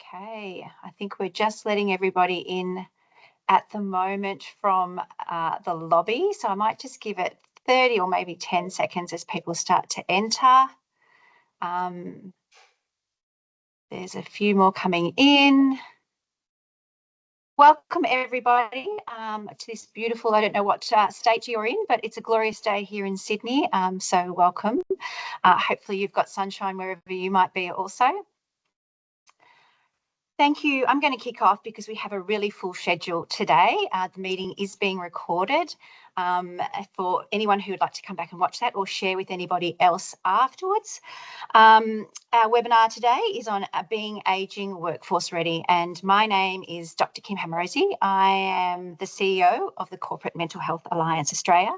Okay, I think we're just letting everybody in at the moment from the lobby. So I might just give it 30 or maybe 10 seconds as people start to enter. There's a few more coming in. Welcome everybody to this beautiful, I don't know what state you're in, but it's a glorious day here in Sydney. So welcome. Hopefully you've got sunshine wherever you might be also. Thank you. I'm going to kick off because we have a really full schedule today. The meeting is being recorded for anyone who would like to come back and watch that or share with anybody else afterwards. Our webinar today is on being ageing workforce ready, and my name is Dr. Kim Hamrosi. I am the CEO of the Corporate Mental Health Alliance Australia,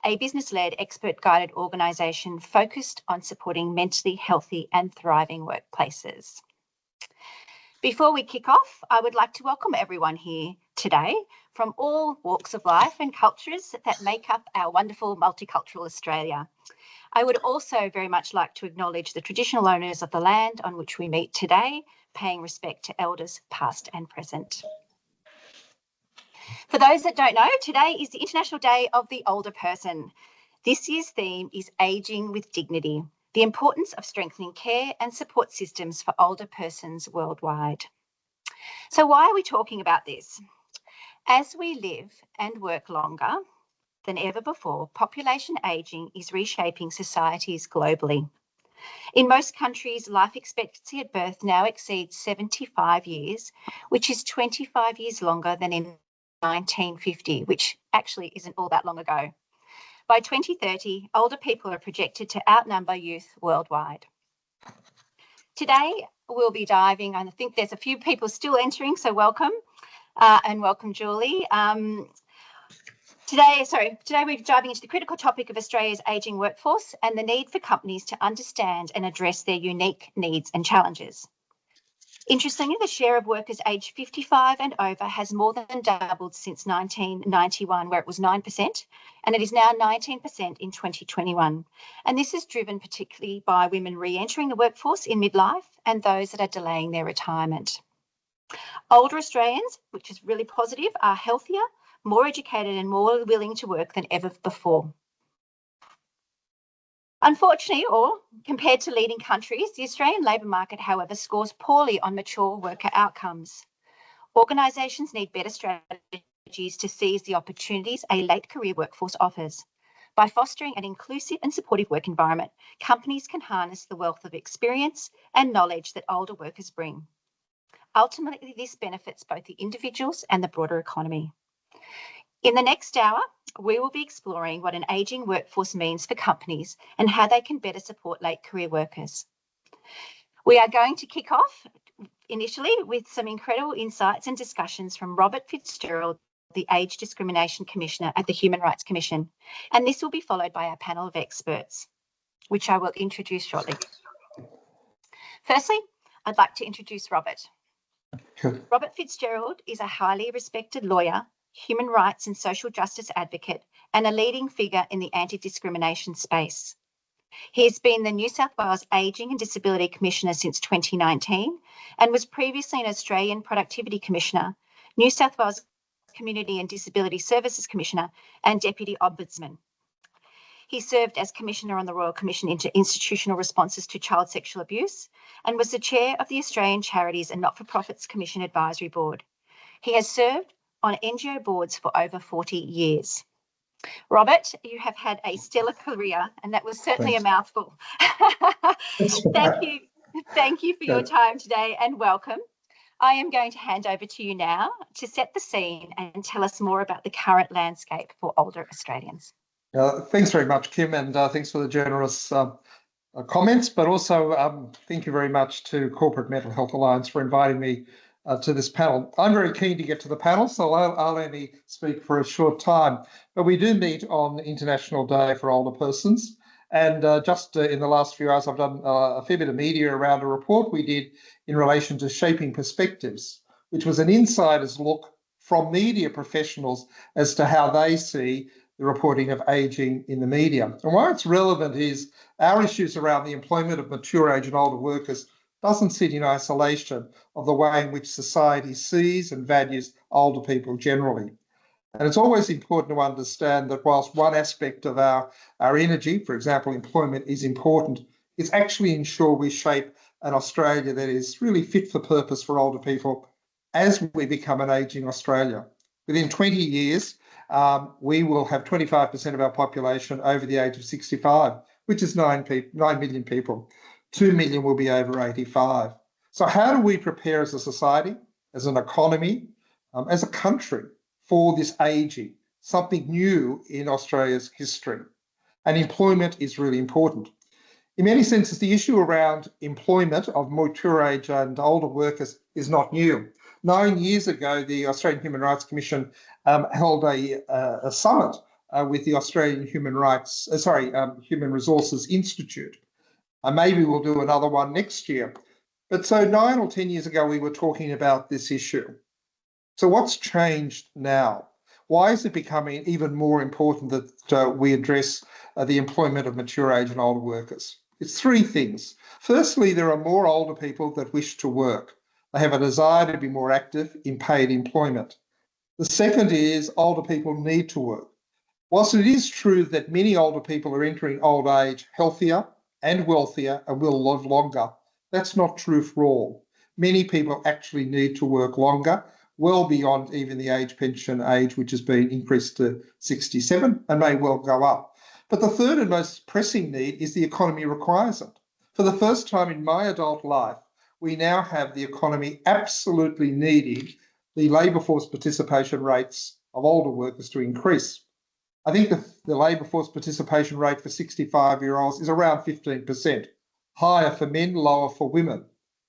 a business-led, expert-guided organisation focused on supporting mentally healthy and thriving workplaces. Before we kick off, I would like to welcome everyone here today from all walks of life and cultures that make up our wonderful multicultural Australia. I would also very much like to acknowledge the traditional owners of the land on which we meet today, paying respect to elders past and present. For those that don't know, today is the International Day of the Older Person. This year's theme is Ageing with Dignity, the importance of strengthening care and support systems for older persons worldwide. So why are we talking about this? As we live and work longer than ever before, population ageing is reshaping societies globally. In most countries, life expectancy at birth now exceeds 75 years, which is 25 years longer than in 1950, which actually isn't all that long ago. By 2030, older people are projected to outnumber youth worldwide. Today, we'll be diving, and I think there's a few people still entering, so welcome, and welcome, Julie. Today we're diving into the critical topic of Australia's ageing workforce and the need for companies to understand and address their unique needs and challenges. Interestingly, the share of workers aged 55 and over has more than doubled since 1991, where it was 9%, and it is now 19% in 2021. And this is driven particularly by women re-entering the workforce in midlife and those that are delaying their retirement. Older Australians, which is really positive, are healthier, more educated and more willing to work than ever before. Unfortunately, or compared to leading countries, the Australian labour market, however, scores poorly on mature worker outcomes. Organisations need better strategies to seize the opportunities a late career workforce offers. By fostering an inclusive and supportive work environment, companies can harness the wealth of experience and knowledge that older workers bring. Ultimately, this benefits both the individuals and the broader economy. In the next hour, we will be exploring what an ageing workforce means for companies and how they can better support late career workers. We are going to kick off initially with some incredible insights and discussions from Robert Fitzgerald, the Age Discrimination Commissioner at the Human Rights Commission, and this will be followed by our panel of experts, which I will introduce shortly. Firstly, I'd like to introduce Robert. Robert Fitzgerald is a highly respected lawyer, human rights and social justice advocate, and a leading figure in the anti-discrimination space. He has been the New South Wales Ageing and Disability Commissioner since 2019 and was previously an Australian Productivity Commissioner, New South Wales Community and Disability Services Commissioner and Deputy Ombudsman. He served as Commissioner on the Royal Commission into Institutional Responses to Child Sexual Abuse and was the Chair of the Australian Charities and Not-for-Profits Commission Advisory Board. He has served on NGO boards for over 40 years. Robert, you have had a stellar career, and that was certainly a mouthful. Thank you for your time today and welcome. I am going to hand over to you now to set the scene and tell us more about the current landscape for older Australians. Thanks very much, Kim, and thanks for the generous comments, but also thank you very much to Corporate Mental Health Alliance for inviting me to this panel. I'm very keen to get to the panel, so I'll only speak for a short time. But we do meet on International Day for Older Persons, and just in the last few hours, I've done a fair bit of media around a report we did in relation to Shaping Perspectives, which was an insider's look from media professionals as to how they see the reporting of ageing in the media. And why it's relevant is our issues around the employment of mature age and older workers doesn't sit in isolation of the way in which society sees and values older people generally. And it's always important to understand that whilst one aspect of our energy, for example, employment, is important, it's actually ensure we shape an Australia that is really fit for purpose for older people as we become an ageing Australia. Within 20 years, we will have 25% of our population over the age of 65, which is 9 million people. 2 million will be over 85. So how do we prepare as a society, as an economy, as a country for this ageing, something new in Australia's history? And employment is really important. In many senses, the issue around employment of mature age and older workers is not new. 9 years ago, the Australian Human Rights Commission held a summit with the Australian Human Resources Institute. Maybe we'll do another one next year. But so 9 or 10 years ago, we were talking about this issue. So what's changed now? Why is it becoming even more important that we address the employment of mature age and older workers? It's 3 things. Firstly, there are more older people that wish to work. They have a desire to be more active in paid employment. The second is older people need to work. Whilst it is true that many older people are entering old age healthier and wealthier and will live longer, that's not true for all. Many people actually need to work longer, well beyond even the age pension age, which has been increased to 67 and may well go up. But the third and most pressing need is the economy requires it. For the first time in my adult life, we now have the economy absolutely needing the labour force participation rates of older workers to increase. I think the labour force participation rate for 65-year-olds is around 15%, higher for men, lower for women.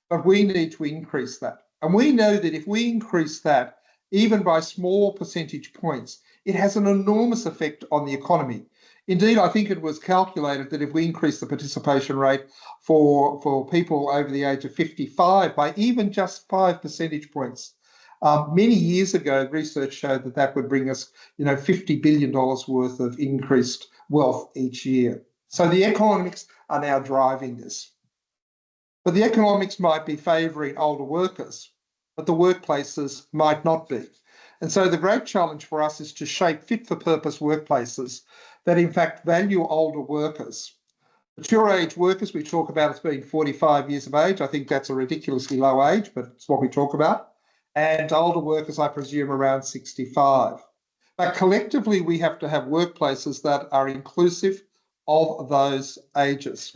But we need to increase that. And we know that if we increase that, even by small percentage points, it has an enormous effect on the economy. Indeed, I think it was calculated that if we increase the participation rate for people over the age of 55 by even just 5 percentage points, many years ago, research showed that that would bring us, $50 billion worth of increased wealth each year. So the economics are now driving this. But the economics might be favouring older workers, but the workplaces might not be. And so the great challenge for us is to shape fit-for-purpose workplaces that in fact value older workers. Mature age workers, we talk about as being 45 years of age. I think that's a ridiculously low age, but it's what we talk about. And older workers, I presume, around 65. But collectively, we have to have workplaces that are inclusive of those ages.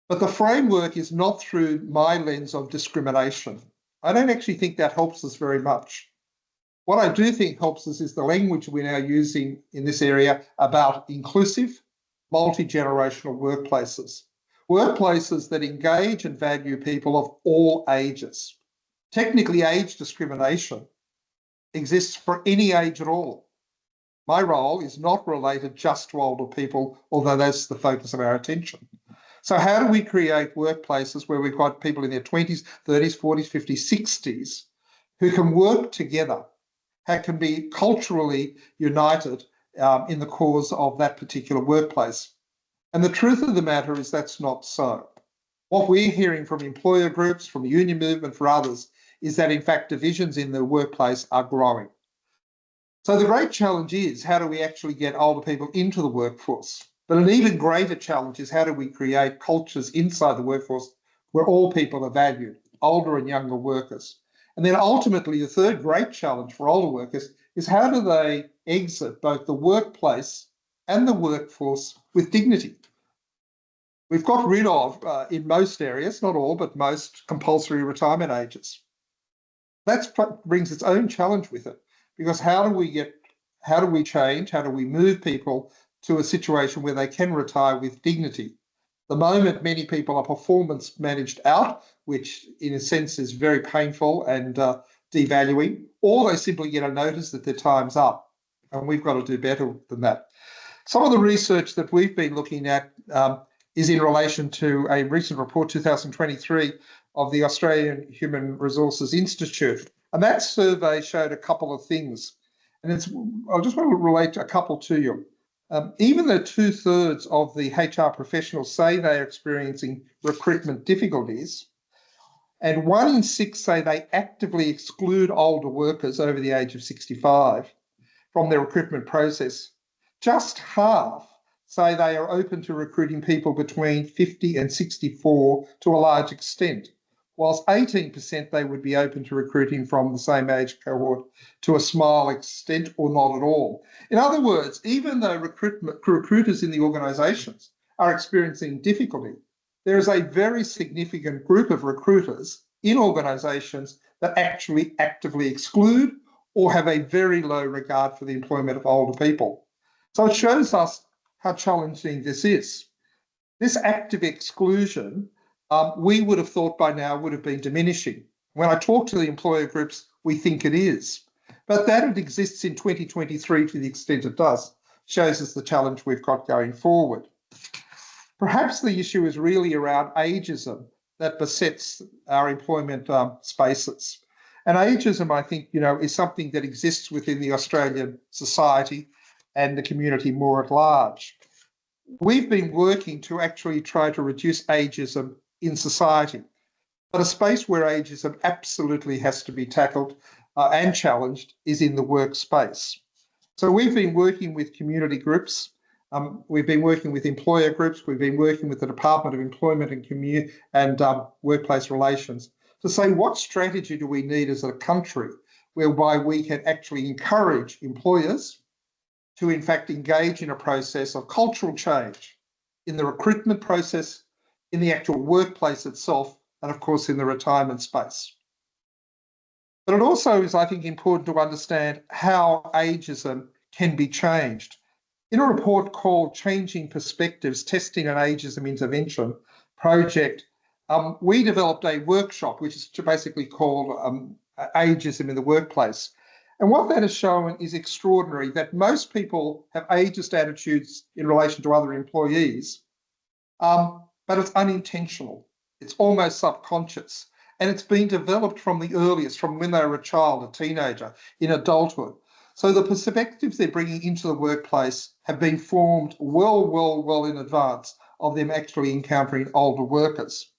But the framework is not through my lens of discrimination. I don't actually think that helps us very much. What I do think helps us is the language we're now using in this area about inclusive, multi-generational workplaces. Workplaces that engage and value people of all ages. Technically, age discrimination exists for any age at all. My role is not related just to older people, although that's the focus of our attention. So how do we create workplaces where we've got people in their 20s, 30s, 40s, 50s, 60s who can work together, who can be culturally united in the cause of that particular workplace? And the truth of the matter is that's not so. What we're hearing from employer groups, from the union movement, for others, is that in fact divisions in the workplace are growing. So the great challenge is how do we actually get older people into the workforce? But an even greater challenge is how do we create cultures inside the workforce where all people are valued, older and younger workers. And then ultimately the third great challenge for older workers is how do they exit both the workplace and the workforce with dignity? We've got rid of, in most areas, not all, but most, compulsory retirement ages. That brings its own challenge with it, because how do we change, how do we move people to a situation where they can retire with dignity? The moment many people are performance managed out, which in a sense is very painful and devaluing, or they simply get a notice that their time's up, and we've got to do better than that. Some of the research that we've been looking at is in relation to a recent report, 2023, of the Australian Human Resources Institute. And that survey showed a couple of things. And I just want to relate a couple to you. Even though 2/3 of the HR professionals say they are experiencing recruitment difficulties, And 1 in 6 say they actively exclude older workers over the age of 65 from their recruitment process. Just half say they are open to recruiting people between 50 and 64 to a large extent, whilst 18% they would be open to recruiting from the same age cohort to a small extent or not at all. In other words, even though recruiters in the organisations are experiencing difficulty, there is a very significant group of recruiters in organisations that actually actively exclude or have a very low regard for the employment of older people. So it shows us how challenging this is. This active exclusion, we would have thought by now would have been diminishing. When I talk to the employer groups, we think it is. But that it exists in 2023 to the extent it does shows us the challenge we've got going forward. Perhaps the issue is really around ageism that besets our employment spaces. And ageism, I think, is something that exists within the Australian society and the community more at large. We've been working to actually try to reduce ageism in society, but a space where ageism absolutely has to be tackled and challenged is in the workspace. So we've been working with community groups, we've been working with employer groups, we've been working with the Department of Employment and Workplace Relations to say what strategy do we need as a country whereby we can actually encourage employers to in fact engage in a process of cultural change in the recruitment process, in the actual workplace itself, and of course in the retirement space. But it also is, I think, important to understand how ageism can be changed. In a report called Changing Perspectives, Testing an Ageism Intervention project, we developed a workshop which is basically called Ageism in the Workplace. And what that has shown is extraordinary, that most people have ageist attitudes in relation to other employees, but it's unintentional. It's almost subconscious. And it's been developed from the earliest, from when they were a child, a teenager, in adulthood. So the perspectives they're bringing into the workplace have been formed well in advance of them actually encountering older workers.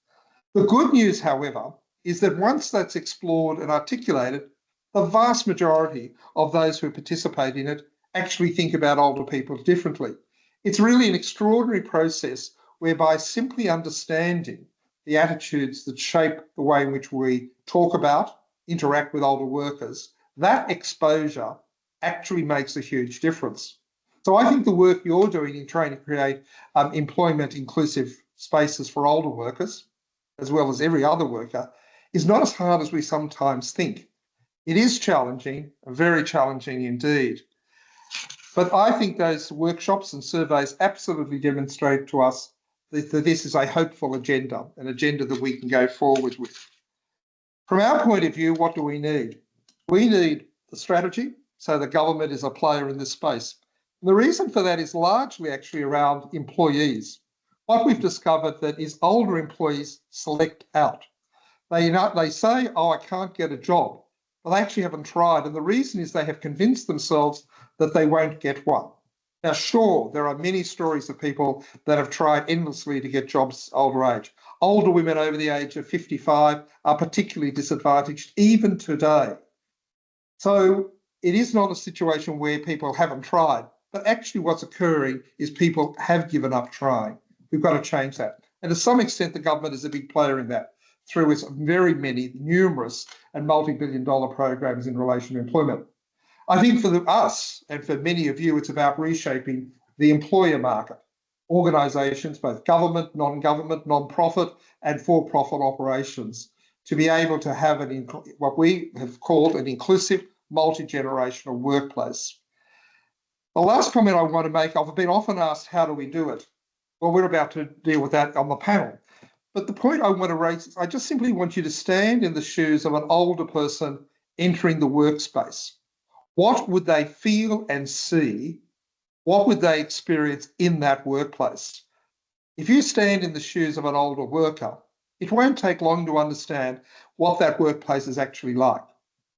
The good news, however, is that once that's explored and articulated, the vast majority of those who participate in it actually think about older people differently. It's really an extraordinary process whereby simply understanding the attitudes that shape the way in which we talk about, interact with older workers, that exposure actually makes a huge difference. So I think the work you're doing in trying to create employment inclusive spaces for older workers, as well as every other worker, is not as hard as we sometimes think. It is challenging, very challenging indeed. But I think those workshops and surveys absolutely demonstrate to us that this is a hopeful agenda, an agenda that we can go forward with. From our point of view, what do we need? We need the strategy, so the government is a player in this space. And the reason for that is largely actually around employees. What we've discovered that is older employees select out. They say, oh, I can't get a job. But they actually haven't tried. And the reason is they have convinced themselves that they won't get one. Now, sure, there are many stories of people that have tried endlessly to get jobs older age. Older women over the age of 55 are particularly disadvantaged even today. So it is not a situation where people haven't tried, but actually what's occurring is people have given up trying. We've got to change that. And to some extent, the government is a big player in that through its very many, numerous and multi-billion-dollar programs in relation to employment. I think for us and for many of you, it's about reshaping the employer market. Organisations, both government, non-government, non-profit and for-profit operations, to be able to have what we have called an inclusive, multi-generational workplace. The last comment I want to make, I've been often asked, how do we do it? Well, we're about to deal with that on the panel. But the point I want to raise is I just simply want you to stand in the shoes of an older person entering the workspace. What would they feel and see? What would they experience in that workplace? If you stand in the shoes of an older worker, it won't take long to understand what that workplace is actually like.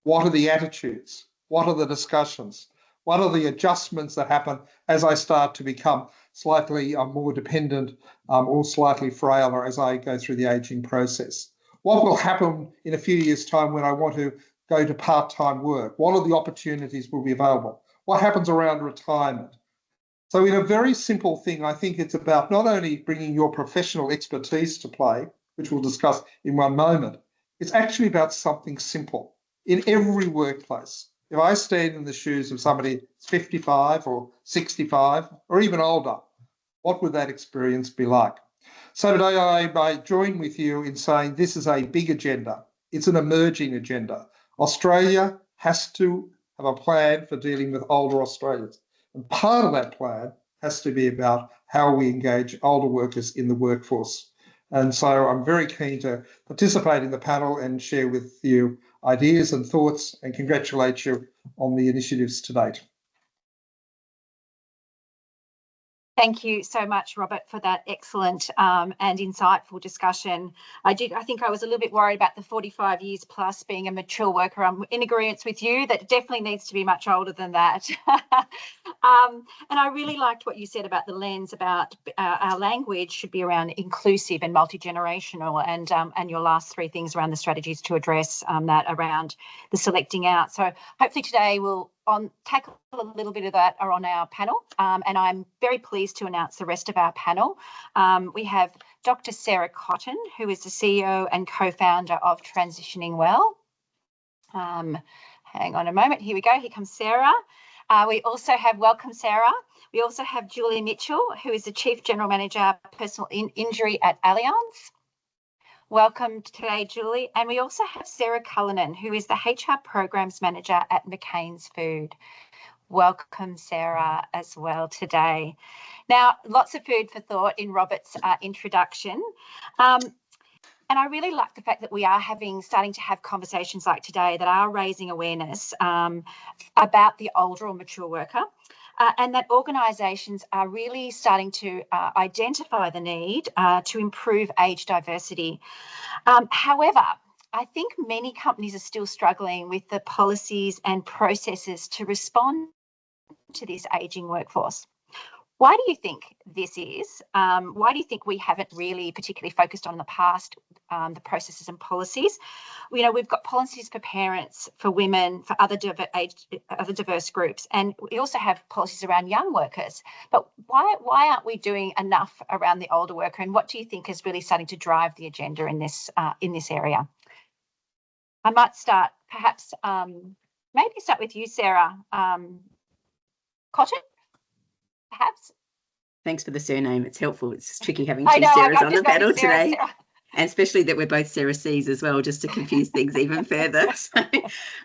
What are the attitudes? What are the discussions? What are the adjustments that happen as I start to become slightly more dependent or slightly frailer as I go through the aging process? What will happen in a few years' time when I want to go to part-time work? What are the opportunities will be available? What happens around retirement? So in a very simple thing, I think it's about not only bringing your professional expertise to play, which we'll discuss in one moment, it's actually about something simple in every workplace. If I stand in the shoes of somebody 55 or 65 or even older, what would that experience be like? So today I join with you in saying this is a big agenda. It's an emerging agenda. Australia has to have a plan for dealing with older Australians. And part of that plan has to be about how we engage older workers in the workforce. And so I'm very keen to participate in the panel and share with you ideas and thoughts and congratulate you on the initiatives to date. Thank you so much, Robert, for that excellent and insightful discussion. I think I was a little bit worried about the 45 years plus being a mature worker. I'm in agreement with you that it definitely needs to be much older than that. And I really liked what you said about the lens about our language should be around inclusive and multi-generational, and your last three things around the strategies to address that around the selecting out. So hopefully today we'll tackle a little bit of that are on our panel, and I'm very pleased to announce the rest of our panel. We have Dr. Sarah Cotton, who is the CEO and co-founder of Transitioning Well. Hang on a moment, here we go, here comes Sarah. We also have, welcome Sarah, we also have Julie Mitchell, who is the Chief General Manager, Personal Injury at Allianz. Welcome today, Julie. And we also have Sarah Cullinan, who is the HR Programs Manager at McCain's Food. Welcome, Sarah, as well today. Now, lots of food for thought in Robert's introduction. And I really like the fact that we are starting to have conversations like today that are raising awareness about the older or mature worker. And that organisations are really starting to identify the need to improve age diversity. However, I think many companies are still struggling with the policies and processes to respond to this ageing workforce. Why do you think this is? Why do you think we haven't really particularly focused on in the past the processes and policies? You know, we've got policies for parents, for women, for other diverse groups, and we also have policies around young workers. But why aren't we doing enough around the older worker? And what do you think is really starting to drive the agenda in this area? I might start, perhaps, maybe start with you, Sarah. Cotton? Perhaps. Thanks for the surname. It's helpful. It's tricky having two Sarahs on the panel today. Sarah. And especially that we're both Sarah C's as well, just to confuse things even further. So,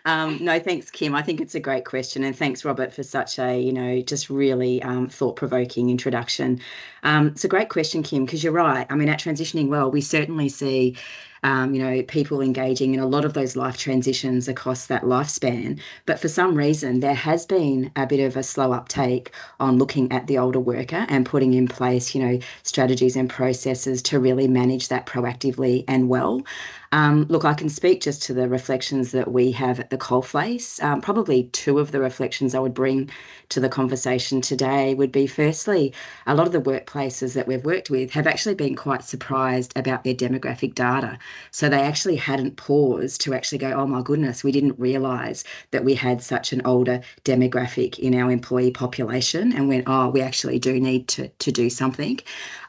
no, thanks, Kim. I think it's a great question. And thanks, Robert, for such a, just really thought-provoking introduction. It's a great question, Kim, because you're right. I mean, at Transitioning Well, we certainly see people engaging in a lot of those life transitions across that lifespan. But for some reason, there has been a bit of a slow uptake on looking at the older worker and putting in place, strategies and processes to really manage that proactively and well. Look, I can speak just to the reflections that we have at the coalface. Probably two of the reflections I would bring to the conversation today would be, firstly, a lot of the workplaces that we've worked with have actually been quite surprised about their demographic data. So they actually hadn't paused to actually go, oh my goodness, we didn't realise that we had such an older demographic in our employee population, and went, oh, we actually do need to do something.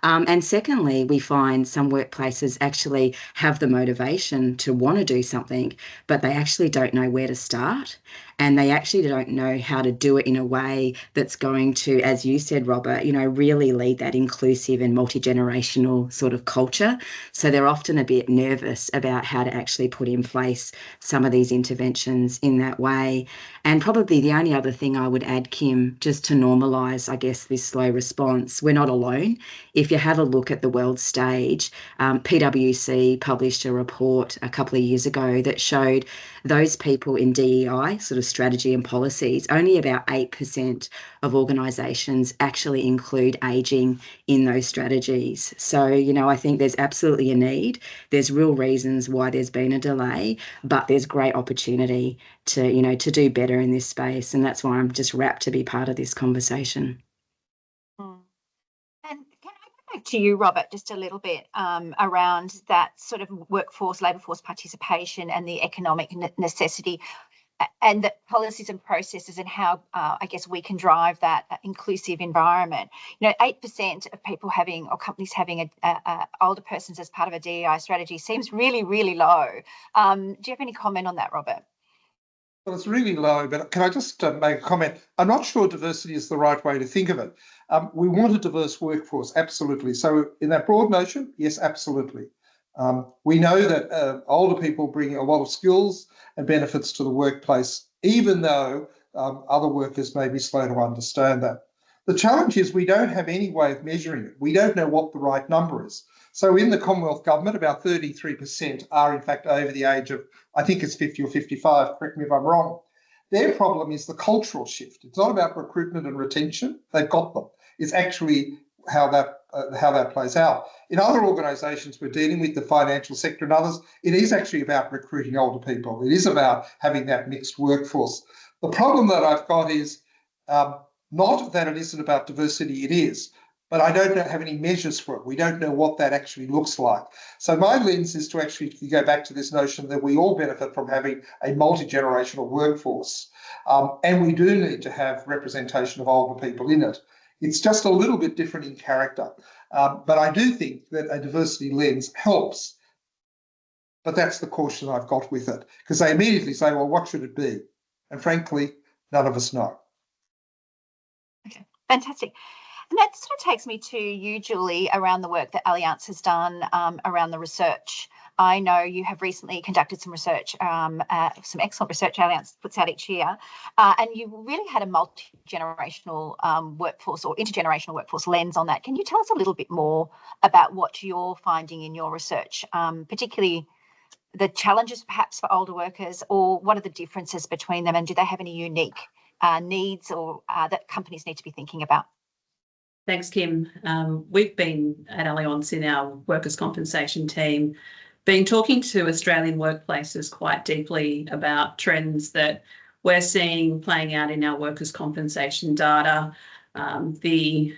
And secondly, we find some workplaces actually have the motivation to want to do something, but they actually don't know where to start. And they actually don't know how to do it in a way that's going to, as you said, Robert, really lead that inclusive and multi-generational sort of culture. So they're often a bit nervous about how to actually put in place some of these interventions in that way. And probably the only other thing I would add, Kim, just to normalise, I guess, this slow response, we're not alone. If you have a look at the world stage, PwC published a report a couple of years ago that showed those people in DEI, sort of strategy and policies, only about 8% of organisations actually include ageing in those strategies. So, I think there's absolutely a need. There's real reasons why there's been a delay, but there's great opportunity to do better in this space. And that's why I'm just rapt to be part of this conversation. And can I go back to you, Robert, just a little bit around that sort of labour force participation and the economic necessity and the policies and processes and how, I guess, we can drive that inclusive environment. 8% of people having or companies having older persons as part of a DEI strategy seems really, really low. Do you have any comment on that, Robert? Well, it's really low, but can I just make a comment? I'm not sure diversity is the right way to think of it. We want a diverse workforce, absolutely. So in that broad notion, yes, absolutely. We know that older people bring a lot of skills and benefits to the workplace, even though other workers may be slow to understand that. The challenge is we don't have any way of measuring it. We don't know what the right number is. So in the Commonwealth Government, about 33% are in fact over the age of, I think it's 50 or 55, correct me if I'm wrong. Their problem is the cultural shift. It's not about recruitment and retention. They've got them. It's actually how that plays out. In other organisations we're dealing with, the financial sector and others, it is actually about recruiting older people. It is about having that mixed workforce. The problem that I've got is not that it isn't about diversity, it is, but I don't have any measures for it. We don't know what that actually looks like. So my lens is to actually go back to this notion that we all benefit from having a multi-generational workforce. And we do need to have representation of older people in it. It's just a little bit different in character. But I do think that a diversity lens helps. But that's the caution I've got with it, because they immediately say, well, what should it be? And frankly, none of us know. Okay, fantastic. And that sort of takes me to you, Julie, around the work that Allianz has done around the research. I know you have recently conducted some research, some excellent research Allianz puts out each year, and you really had a multi-generational workforce or intergenerational workforce lens on that. Can you tell us a little bit more about what you're finding in your research, particularly the challenges perhaps for older workers, or what are the differences between them, and do they have any unique needs or that companies need to be thinking about? Thanks, Kim. We've been at Allianz in our workers' compensation team been talking to Australian workplaces quite deeply about trends that we're seeing playing out in our workers' compensation data, the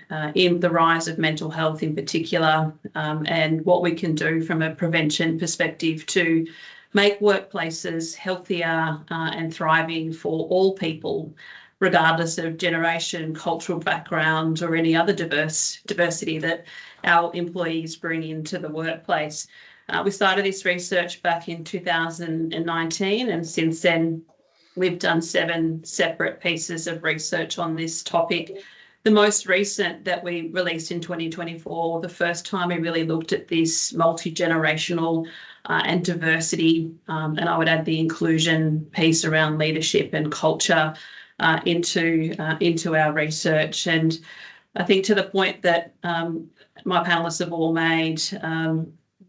rise of mental health in particular, and what we can do from a prevention perspective to make workplaces healthier and thriving for all people, regardless of generation, cultural background, or any other diversity that our employees bring into the workplace. We started this research back in 2019, and since then we've done 7 separate pieces of research on this topic. The most recent that we released in 2024, the first time we really looked at this multi-generational and diversity, and I would add the inclusion piece around leadership and culture into our research. And I think to the point that my panellists have all made,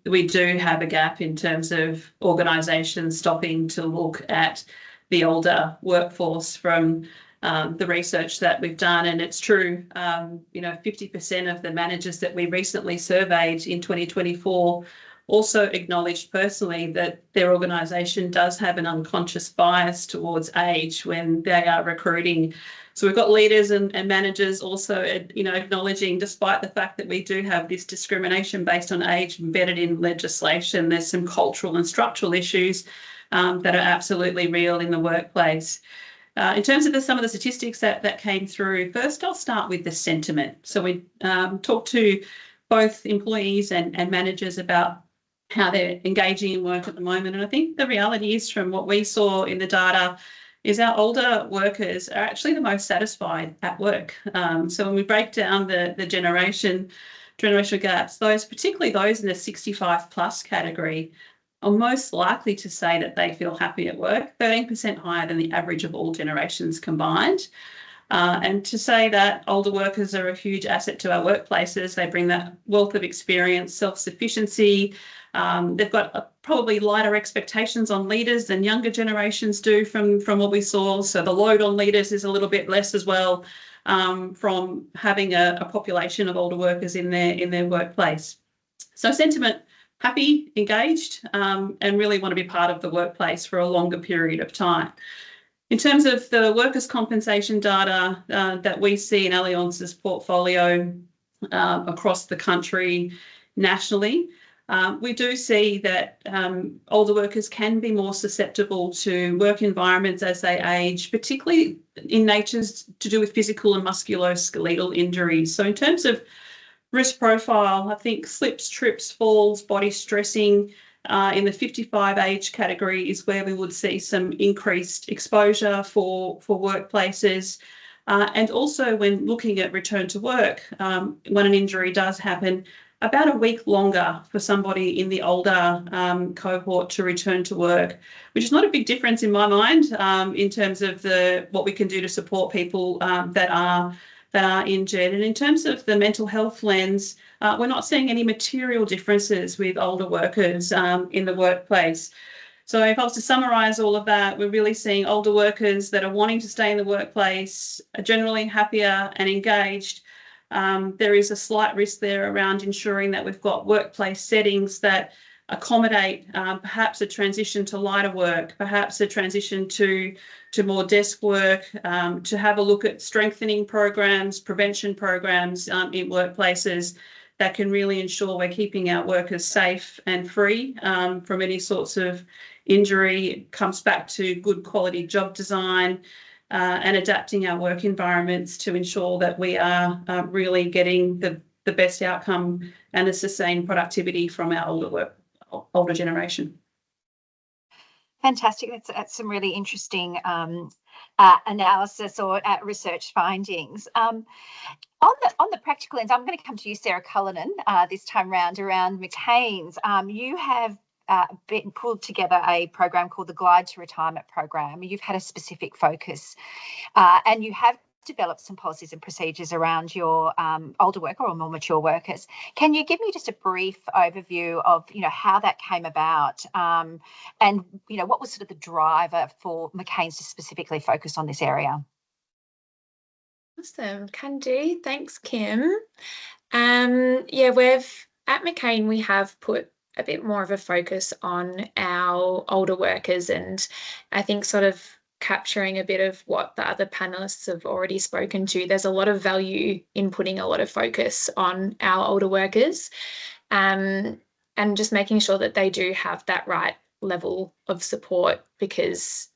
we do have a gap in terms of organisations stopping to look at the older workforce from the research that we've done. And it's true, 50% of the managers that we recently surveyed in 2024 also acknowledged personally that their organisation does have an unconscious bias towards age when they are recruiting. So we've got leaders and managers also, acknowledging, despite the fact that we do have this discrimination based on age embedded in legislation, there's some cultural and structural issues that are absolutely real in the workplace. In terms of some of the statistics that came through, first I'll start with the sentiment. So we talked to both employees and managers about how they're engaging in work at the moment. And I think the reality is, from what we saw in the data, is our older workers are actually the most satisfied at work. So when we break down the generational gaps, particularly those in the 65 plus category, are most likely to say that they feel happy at work, 13% higher than the average of all generations combined. And to say that older workers are a huge asset to our workplaces, they bring that wealth of experience, self-sufficiency. They've got probably lighter expectations on leaders than younger generations do from what we saw. So the load on leaders is a little bit less as well from having a population of older workers in their workplace. So sentiment, happy, engaged, and really want to be part of the workplace for a longer period of time. In terms of the workers' compensation data that we see in Allianz's portfolio, across the country nationally. We do see that older workers can be more susceptible to work environments as they age, particularly in natures to do with physical and musculoskeletal injuries. So in terms of risk profile, I think slips, trips, falls, body stressing in the 55 age category is where we would see some increased exposure for workplaces. And also when looking at return to work, when an injury does happen, about a week longer for somebody in the older cohort to return to work, which is not a big difference in my mind in terms of what we can do to support people that are injured. And in terms of the mental health lens, we're not seeing any material differences with older workers in the workplace. So if I was to summarise all of that, we're really seeing older workers that are wanting to stay in the workplace are generally happier and engaged. There is a slight risk there around ensuring that we've got workplace settings that accommodate perhaps a transition to lighter work, perhaps a transition to more desk work, to have a look at strengthening programs, prevention programs in workplaces that can really ensure we're keeping our workers safe and free from any sorts of injury. It comes back to good quality job design, and adapting our work environments to ensure that we are really getting the best outcome and the sustained productivity from our older generation. Fantastic. That's some really interesting analysis or research findings. On the practical ends, I'm going to come to you, Sarah Cullinan, this time round around McCain's. You have pulled together a program called the Glide to Retirement program. You've had a specific focus and you have developed some policies and procedures around your older worker or more mature workers. Can you give me just a brief overview of, how that came about and, what was sort of the driver for McCain's to specifically focus on this area? Awesome, can do. Thanks, Kim. At McCain, we have put a bit more of a focus on our older workers, and I think sort of capturing a bit of what the other panelists have already spoken to. There's a lot of value in putting a lot of focus on our older workers, and just making sure that they do have that right level of support, because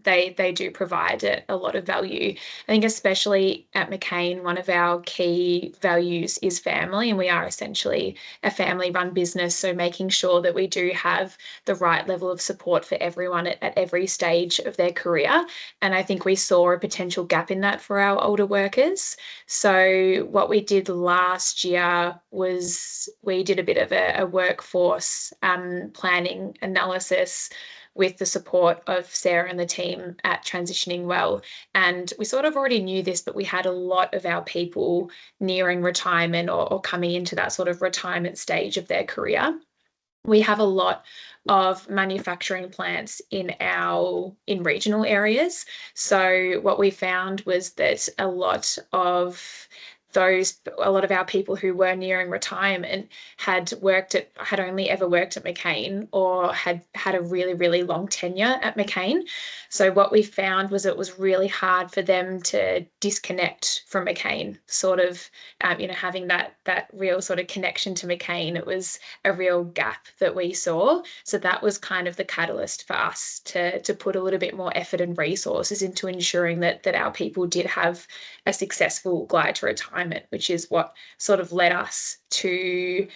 they do provide a lot of value. I think especially at McCain, one of our key values is family, and we are essentially a family-run business, so making sure that we do have the right level of support for everyone at every stage of their career. And I think we saw a potential gap in that for our older workers. So what we did last year was we did a bit of a workforce planning analysis with the support of Sarah and the team at Transitioning Well. And we sort of already knew this, but we had a lot of our people nearing retirement or coming into that sort of retirement stage of their career. We have a lot of manufacturing plants in regional areas. So what we found was that a lot of our people who were nearing retirement had only ever worked at McCain or had a really, really long tenure at McCain. So what we found was it was really hard for them to disconnect from McCain, sort of, having that real sort of connection to McCain. It was a real gap that we saw. So that was kind of the catalyst for us to put a little bit more effort and resources into ensuring that our people did have a successful glide to retirement, which is what sort of led us to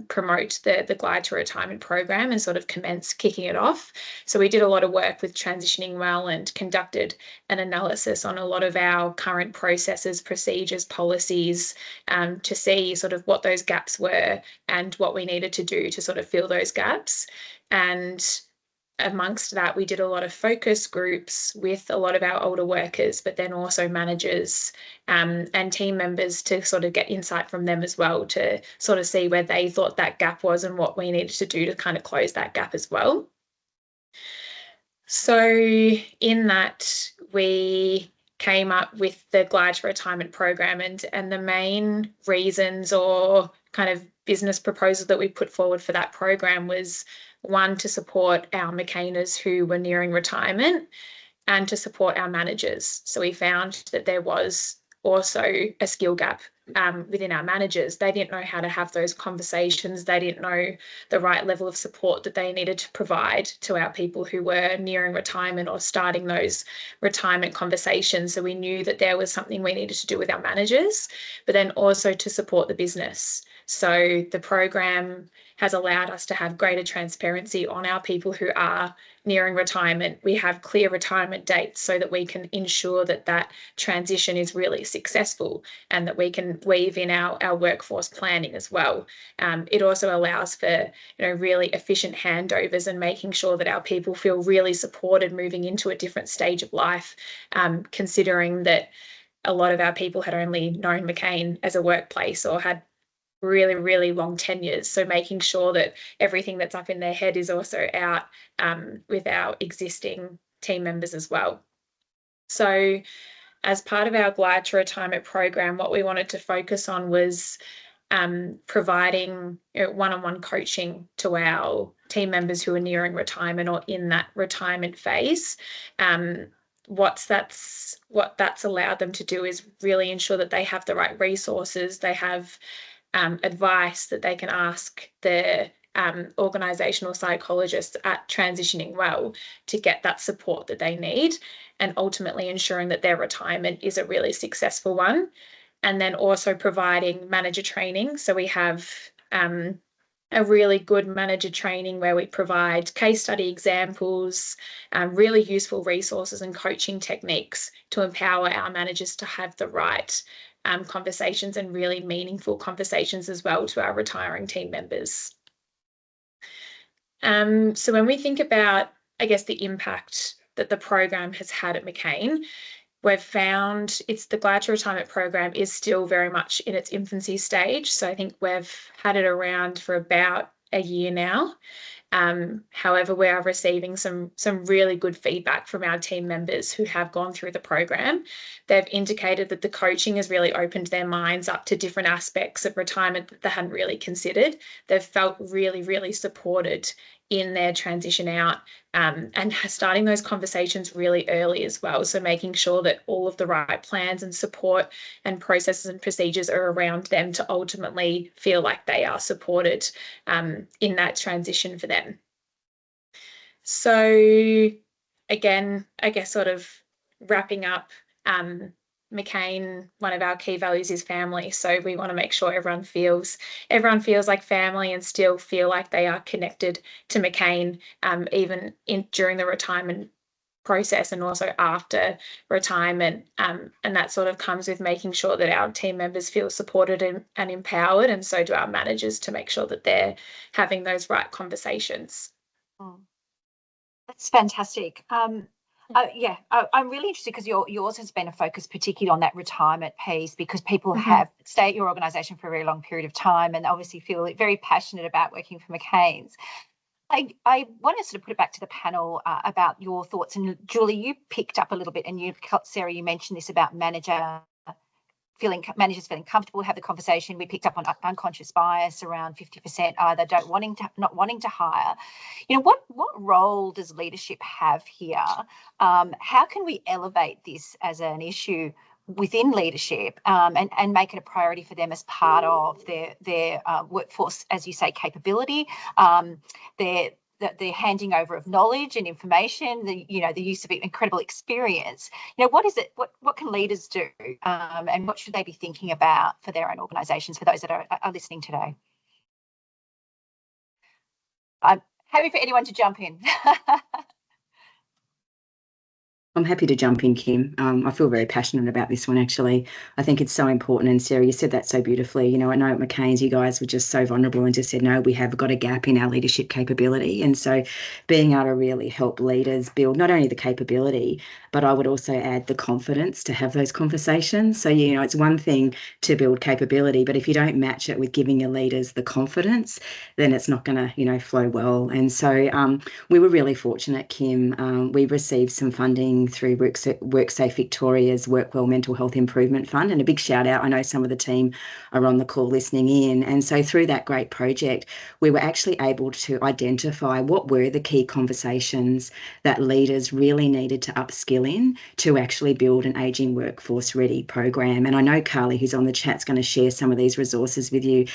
promote the Glide to Retirement program and sort of commence kicking it off. So we did a lot of work with Transitioning Well and conducted an analysis on a lot of our current processes, procedures, policies, to see sort of what those gaps were and what we needed to do to sort of fill those gaps. And amongst that, we did a lot of focus groups with a lot of our older workers, but then also managers and team members to sort of get insight from them as well, to sort of see where they thought that gap was and what we needed to do to kind of close that gap as well. So in that, we came up with the Glide to Retirement program, and the main reasons or kind of business proposal that we put forward for that program was, one, to support our McCainers who were nearing retirement and to support our managers. So we found that there was also a skill gap within our managers. They didn't know how to have those conversations. They didn't know the right level of support that they needed to provide to our people who were nearing retirement or starting those retirement conversations. So we knew that there was something we needed to do with our managers, but then also to support the business. So the program has allowed us to have greater transparency on our people who are nearing retirement. We have clear retirement dates so that we can ensure that that transition is really successful and that we can weave in our workforce planning as well. It also allows for really efficient handovers and making sure that our people feel really supported moving into a different stage of life, considering that a lot of our people had only known McCain as a workplace or had really, really long tenures. So making sure that everything that's up in their head is also out with our existing team members as well. So as part of our Glide to Retirement program, what we wanted to focus on was providing one-on-one coaching to our team members who are nearing retirement or in that retirement phase. What that's allowed them to do is really ensure that they have the right resources, they have advice that they can ask their organisational psychologists at Transitioning Well to get that support that they need, and ultimately ensuring that their retirement is a really successful one. And then also providing manager training. So we have a really good manager training where we provide case study examples, really useful resources and coaching techniques to empower our managers to have the right conversations and really meaningful conversations as well to our retiring team members. So when we think about, I guess, the impact that the program has had at McCain, we've found the Glide to Retirement program is still very much in its infancy stage. So I think we've had it around for about a year now. However, we are receiving some really good feedback from our team members who have gone through the program. They've indicated that the coaching has really opened their minds up to different aspects of retirement that they hadn't really considered. They've felt really, really supported in their transition out, and starting those conversations really early as well. So making sure that all of the right plans and support and processes and procedures are around them to ultimately feel like they are supported in that transition for them. So again, I guess sort of wrapping up, McCain, one of our key values is family. So we want to make sure everyone feels like family and still feel like they are connected to McCain, even during the retirement process and also after retirement. And that sort of comes with making sure that our team members feel supported and empowered, and so do our managers, to make sure that they're having those right conversations. That's fantastic. I'm really interested because yours has been a focus particularly on that retirement piece, because people have stayed at your organisation for a very long period of time and obviously feel very passionate about working for McCain's. I want to sort of put it back to the panel about your thoughts. And Julie, you picked up a little bit, and Sarah, you mentioned this about managers feeling comfortable, have the conversation. We picked up on unconscious bias around 50% either not wanting to hire. What role does leadership have here? How can we elevate this as an issue within leadership and make it a priority for them as part of their workforce, as you say, capability, the handing over of knowledge and information, the use of incredible experience. What is it? What can leaders do, and what should they be thinking about for their own organisations? For those that are listening today, I'm happy for anyone to jump in. I'm happy to jump in, Kim. I feel very passionate about this one, actually. I think it's so important. And Sarah, you said that so beautifully. I know at McCain's, you guys were just so vulnerable and just said, no, we have got a gap in our leadership capability. And so being able to really help leaders build not only the capability, but I would also add the confidence to have those conversations. So, it's one thing to build capability, but if you don't match it with giving your leaders the confidence, then it's not going to, flow well. And so we were really fortunate, Kim. We received some funding through WorkSafe Victoria's Workwell Mental Health Improvement Fund, and a big shout out. I know some of the team are on the call listening in. And so through that great project, we were actually able to identify what were the key conversations that leaders really needed to upskill in to actually build an ageing workforce ready program. And I know Carly, who's on the chat, is going to share some of these resources with you.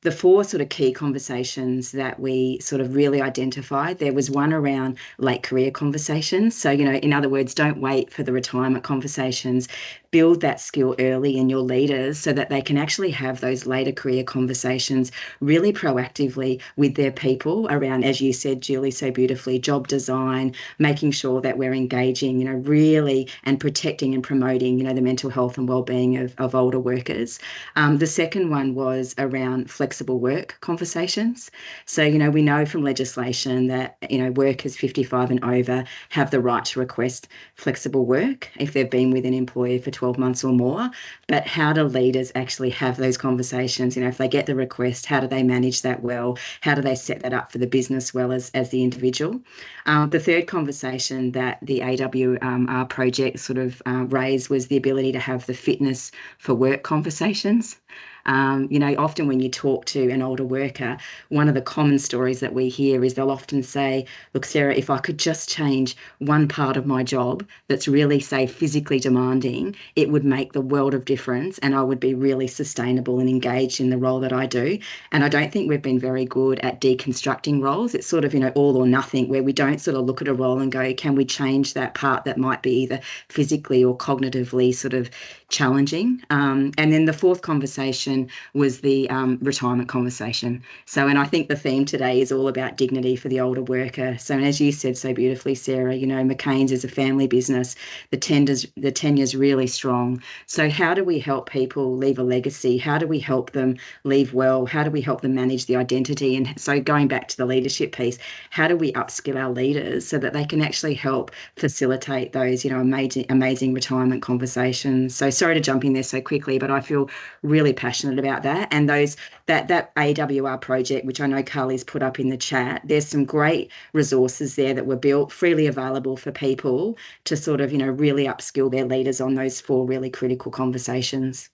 The 4 sort of key conversations that we sort of really identified, there was one around late career conversations. So, you know, in other words, don't wait for the retirement conversations. Build that skill early in your leaders so that they can actually have those later career conversations really proactively with their people around, as you said, Julie, so beautifully, job design, making sure that we're engaging, you know, really and protecting and promoting, you know, the mental health and wellbeing of older workers. The second one was around flexible work conversations. So, you know, we know from legislation that, you know, workers 55 and over have the right to request flexible work if they've been with an employer for 12 months or more. But how do leaders actually have those conversations? You know, if they get the request, how do they manage that well? How do they set that up for the business well as the individual? The third conversation that the AWR project sort of raised was the ability to have the fitness for work conversations. You know, often when you talk to an older worker, one of the common stories that we hear is they'll often say, look, Sarah, if I could just change one part of my job that's really, say, physically demanding, it would make the world of difference and I would be really sustainable and engaged in the role that I do. And I don't think we've been very good at deconstructing roles. It's sort of, you know, all or nothing, where we don't sort of look at a role and go, can we change that part that might be either physically or cognitively sort of challenging? And then the fourth conversation was the retirement conversation. So, and I think the theme today is all about dignity for the older worker. So, and as you said so beautifully, Sarah, you know, McCain's is a family business. The tenure's really strong. So how do we help people leave a legacy? How do we help them leave well? How do we help them manage the identity? And so going back to the leadership piece, how do we upskill our leaders so that they can actually help facilitate those, you know, amazing retirement conversations? So sorry to jump in there so quickly, but I feel really passionate about that. And that AWR project, which I know Carly's put up in the chat, there's some great resources there that were built, freely available for people to sort of, you know, really upskill their leaders on those 4 really critical conversations.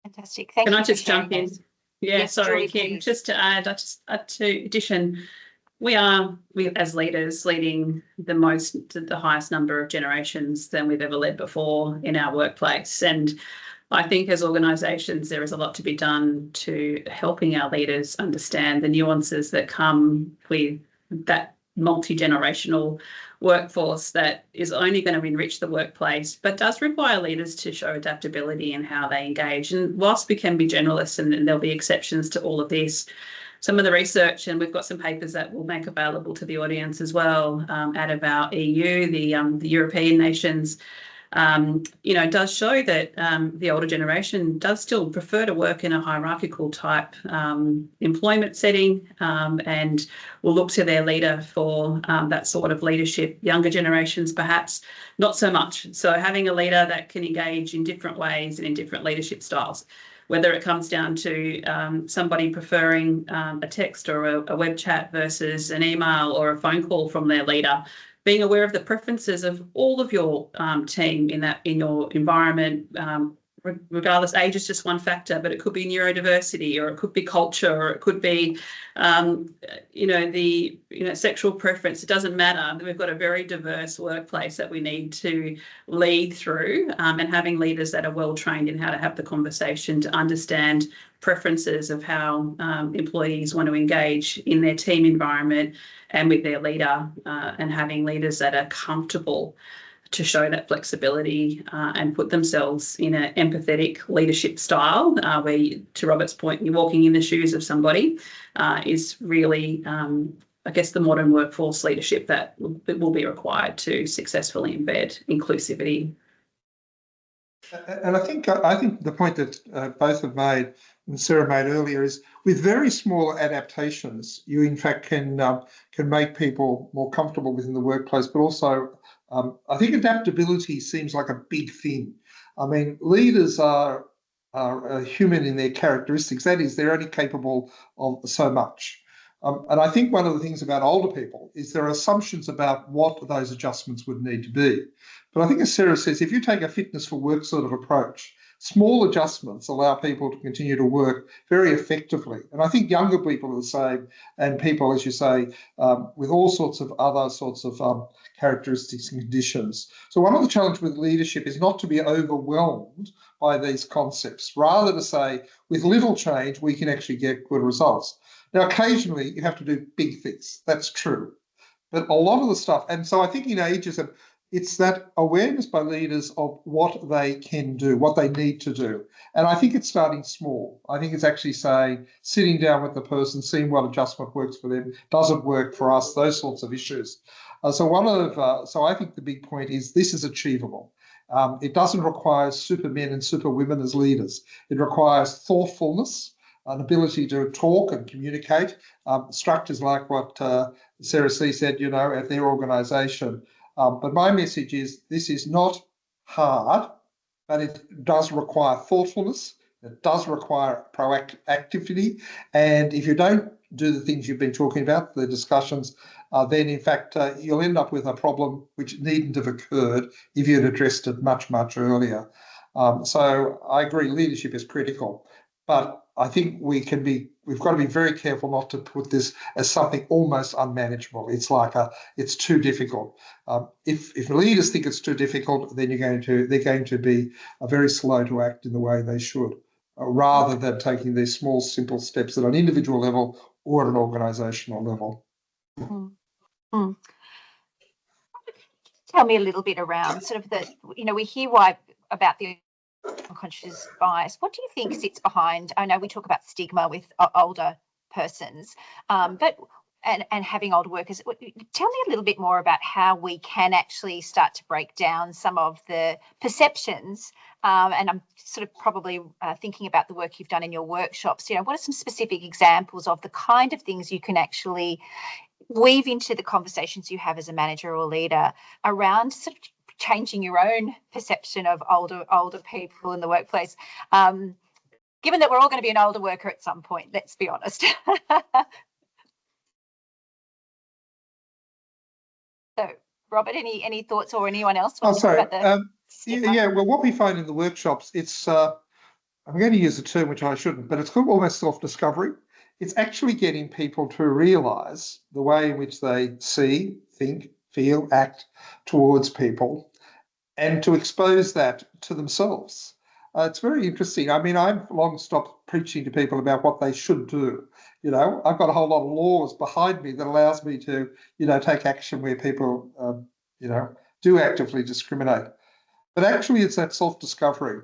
Fantastic. Thank you. Can I just jump in? Yeah, yes, sorry, Julie, Kim. please. Just to add, to addition, we as leaders leading the highest number of generations than we've ever led before in our workplace. And I think as organisations, there is a lot to be done to helping our leaders understand the nuances that come with that multi-generational workforce that is only going to enrich the workplace, but does require leaders to show adaptability in how they engage. And whilst we can be generalists and there'll be exceptions to all of this, some of the research, and we've got some papers that we'll make available to the audience as well, out of our EU, the European nations, you know, does show that the older generation does still prefer to work in a hierarchical type employment setting, and will look to their leader for that sort of leadership. Younger generations, perhaps not so much. So having a leader that can engage in different ways and in different leadership styles, whether it comes down to somebody preferring a text or a web chat versus an email or a phone call from their leader, being aware of the preferences of all of your team in your environment, regardless, age is just one factor, but it could be neurodiversity, or it could be culture, or it could be, sexual preference. It doesn't matter. We've got a very diverse workplace that we need to lead through, and having leaders that are well trained in how to have the conversation to understand preferences of how employees want to engage in their team environment and with their leader, and having leaders that are comfortable to show that flexibility and put themselves in an empathetic leadership style, where, to Robert's point, you're walking in the shoes of somebody, is really, I guess, the modern workforce leadership that will be required to successfully embed inclusivity. And I think the point that both have made and Sarah made earlier is, with very small adaptations, you in fact can make people more comfortable within the workplace, but also I think adaptability seems like a big thing. I mean, leaders are human in their characteristics. That is, they're only capable of so much. And I think one of the things about older people is there are assumptions about what those adjustments would need to be. But I think, as Sarah says, if you take a fitness for work sort of approach, small adjustments allow people to continue to work very effectively. And I think younger people are the same, and people, as you say, with all sorts of other sorts of characteristics and conditions. So one of the challenges with leadership is not to be overwhelmed by these concepts, rather to say, with little change, we can actually get good results. Now, occasionally, you have to do big things. That's true. But a lot of the stuff, and so I think in ageism, it's that awareness by leaders of what they can do, what they need to do. And I think it's starting small. I think it's actually saying, sitting down with the person, seeing what adjustment works for them, doesn't work for us, those sorts of issues. So I think the big point is this is achievable. It doesn't require supermen and superwomen as leaders. It requires thoughtfulness, an ability to talk and communicate, structures like what Sarah C said, at their organisation. But my message is this is not hard, but it does require thoughtfulness. It does require proactivity. And if you don't do the things you've been talking about, the discussions, then in fact, you'll end up with a problem which needn't have occurred if you'd addressed it much, much earlier. So I agree, leadership is critical. But I think we've got to be very careful not to put this as something almost unmanageable. It's too difficult. If leaders think it's too difficult, then they're going to be very slow to act in the way they should, rather than taking these small, simple steps at an individual level or at an organisational level. Mm. Tell me a little bit around sort of we hear about the unconscious bias. What do you think sits behind? I know we talk about stigma with older persons, but having older workers. Tell me a little bit more about how we can actually start to break down some of the perceptions. And I'm sort of probably thinking about the work you've done in your workshops. What are some specific examples of the kind of things you can actually weave into the conversations you have as a manager or leader around sort of changing your own perception of older people in the workplace, given that we're all going to be an older worker at some point, let's be honest. So, Robert, any thoughts, or anyone else? Well, what we find in the workshops, it's I'm going to use a term which I shouldn't, but it's called almost self-discovery. It's actually getting people to realise the way in which they see, think, feel, act towards people, and to expose that to themselves. It's very interesting. I mean, I've long stopped preaching to people about what they should do. I've got a whole lot of laws behind me that allows me to, take action where people, do actively discriminate. But actually, it's that self-discovery.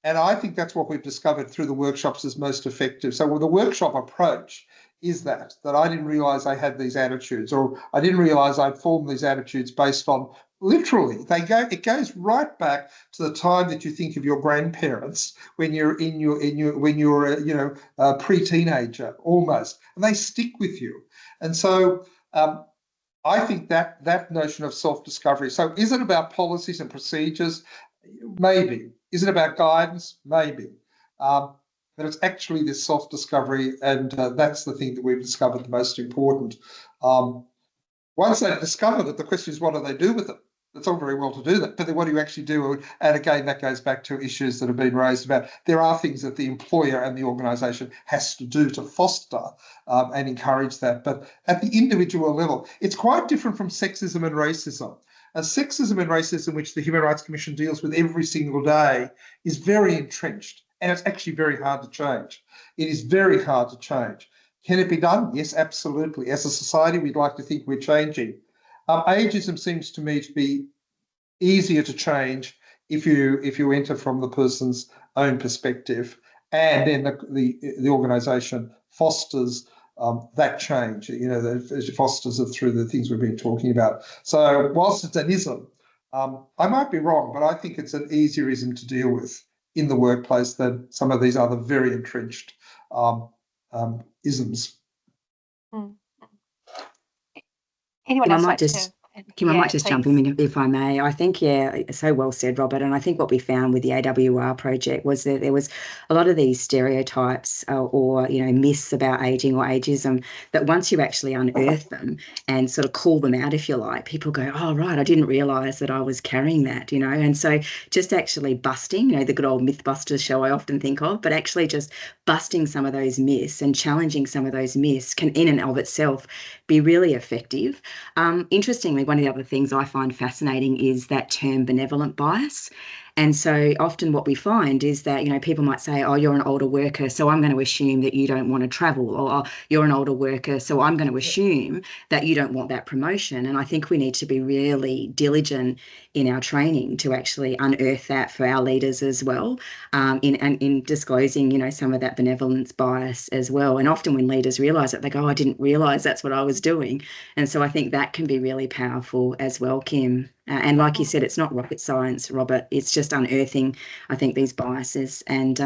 And I think that's what we've discovered through the workshops is most effective. So with the workshop approach is that I didn't realise I had these attitudes, or I didn't realise I'd formed these attitudes based on literally, it goes right back to the time that you think of your grandparents when you're a pre-teenager almost, and they stick with you. And so I think that notion of self-discovery. So is it about policies and procedures? Maybe. Is it about guidance? Maybe. But it's actually this self-discovery, and that's the thing that we've discovered the most important. Once they've discovered it, the question is, what do they do with it? It's all very well to do that, but then what do you actually do? And again, that goes back to issues that have been raised about there are things that the employer and the organisation has to do to foster and encourage that. But at the individual level, it's quite different from sexism and racism. Sexism and racism, which the Human Rights Commission deals with every single day, is very entrenched, and it's actually very hard to change. It is very hard to change. Can it be done? Yes, absolutely. As a society, we'd like to think we're changing. Ageism seems to me to be easier to change if you enter from the person's own perspective, and then the organisation fosters that change. It fosters it through the things we've been talking about. So whilst it's an ism, I might be wrong, but I think it's an easier ism to deal with in the workplace than some of these other very entrenched isms. Anyone else I might like just Kim, I might just jump in if I may. I think, so well said, Robert. And I think what we found with the AWR project was that there was a lot of these stereotypes or myths about ageing or ageism that once you actually unearth them and sort of call them out, if you like, people go, oh, right, I didn't realise that I was carrying that, And so just actually busting, the good old Mythbusters show I often think of, but actually just busting some of those myths and challenging some of those myths can in and of itself be really effective. Interestingly, one of the other things I find fascinating is that term benevolent bias. And so often what we find is that, people might say, oh, you're an older worker, so I'm going to assume that you don't want to travel, or oh, you're an older worker, so I'm going to assume that you don't want that promotion. And I think we need to be really diligent in our training to actually unearth that for our leaders as well, in disclosing, some of that benevolence bias as well. And often when leaders realise it, they go, oh, I didn't realise that's what I was doing. And so I think that can be really powerful as well, Kim. And like you said, it's not rocket science, Robert. It's just unearthing, I think, these biases and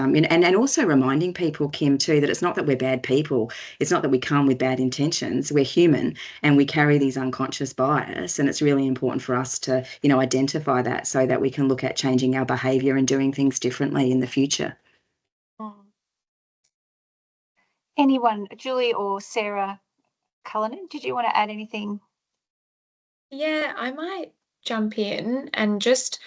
also reminding people, Kim, too, that it's not that we're bad people. It's not that we come with bad intentions. We're human and we carry these unconscious bias. And it's really important for us to, identify that so that we can look at changing our behaviour and doing things differently in the future. Anyone, Julie or Sarah Cullinan, did you want to add anything? Yeah, I might jump in and just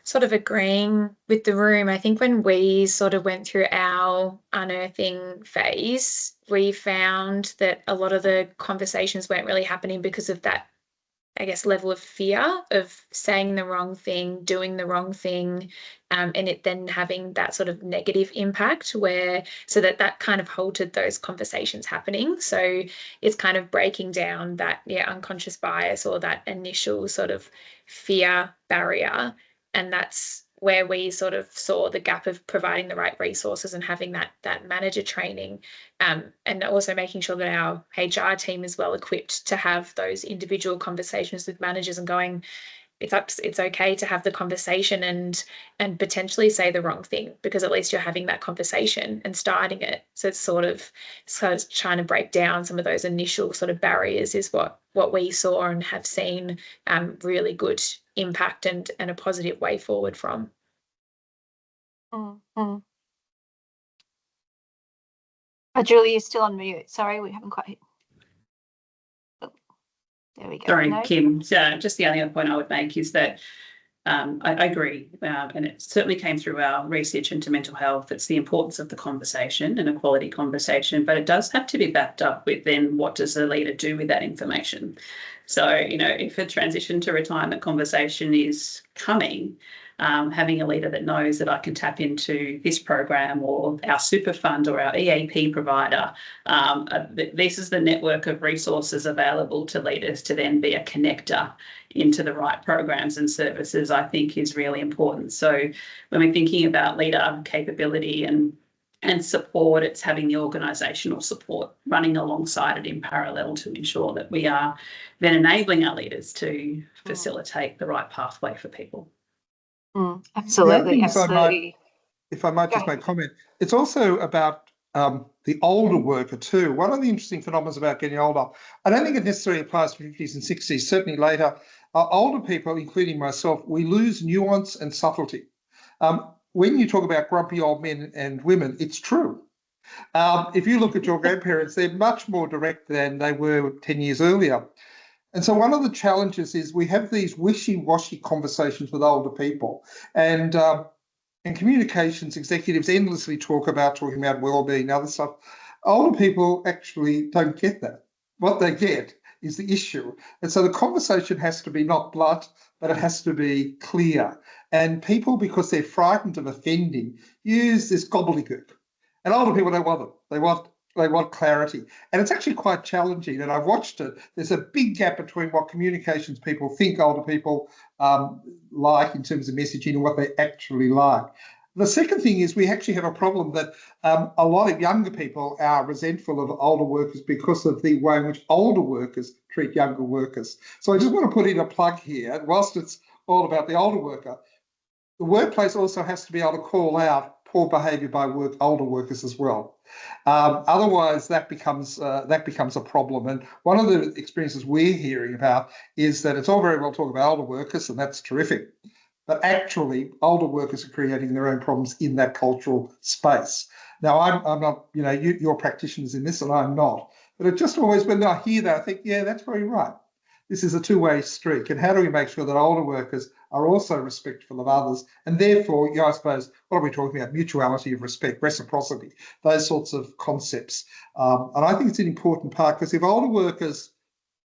sort of agreeing with the room. I think when we sort of went through our unearthing phase, we found that a lot of the conversations weren't really happening because of that, I guess, level of fear of saying the wrong thing, doing the wrong thing, and it then having that sort of negative impact so that kind of halted those conversations happening. So it's kind of breaking down that unconscious bias or that initial sort of fear barrier. And that's where we sort of saw the gap of providing the right resources and having that manager training, and also making sure that our HR team is well equipped to have those individual conversations with managers and going, it's okay to have the conversation and potentially say the wrong thing, because at least you're having that conversation and starting it. So it's sort of trying to break down some of those initial sort of barriers is what we saw and have seen really good impact and a positive way forward from. Julie, you're still on mute. Sorry, we haven't quite. There we go. Sorry, no? Kim. Just the only other point I would make is that I agree, and it certainly came through our research into mental health. It's the importance of the conversation and a quality conversation, but it does have to be backed up with then what does the leader do with that information. So, if a transition to retirement conversation is coming, having a leader that knows that I can tap into this program or our super fund or our EAP provider, this is the network of resources available to leaders to then be a connector into the right programs and services, I think is really important. So when we're thinking about leader capability and support, it's having the organisational support running alongside it in parallel to ensure that we are then enabling our leaders to facilitate the right pathway for people. Absolutely, absolutely. If I might just make a comment, it's also about the older worker too. One of the interesting phenomena about getting older, I don't think it necessarily applies to 50s and 60s, certainly later. Older people, including myself, we lose nuance and subtlety. When you talk about grumpy old men and women, it's true. If you look at your grandparents, they're much more direct than they were 10 years earlier. And so one of the challenges is we have these wishy-washy conversations with older people, and communications executives endlessly talking about well-being and other stuff. Older people actually don't get that. What they get is the issue. And so the conversation has to be not blunt, but it has to be clear. And people, because they're frightened of offending, use this gobbledygook. And older people don't want it. They want clarity. And it's actually quite challenging. And I've watched it. There's a big gap between what communications people think older people like in terms of messaging and what they actually like. The second thing is we actually have a problem that a lot of younger people are resentful of older workers because of the way in which older workers treat younger workers. So I just want to put in a plug here. Whilst it's all about the older worker, the workplace also has to be able to call out poor behaviour by older workers as well. Otherwise, that becomes a problem. And one of the experiences we're hearing about is that it's all very well talking about older workers, and that's terrific. But actually, older workers are creating their own problems in that cultural space. Now, I'm not, you're practitioners in this, and I'm not. But it just always, when I hear that, I think, yeah, that's very right. This is a two-way street. And how do we make sure that older workers are also respectful of others? And therefore, I suppose, what are we talking about? Mutuality of respect, reciprocity, those sorts of concepts. And I think it's an important part, because if older workers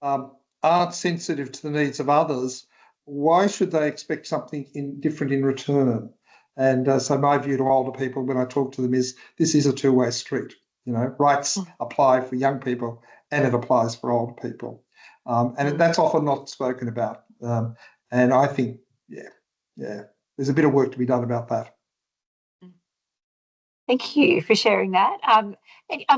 aren't sensitive to the needs of others, why should they expect something different in return? And so my view to older people when I talk to them is this is a two-way street. Rights apply for young people and it applies for older people. And that's often not spoken about. And I think, there's a bit of work to be done about that. Thank you for sharing that. I'm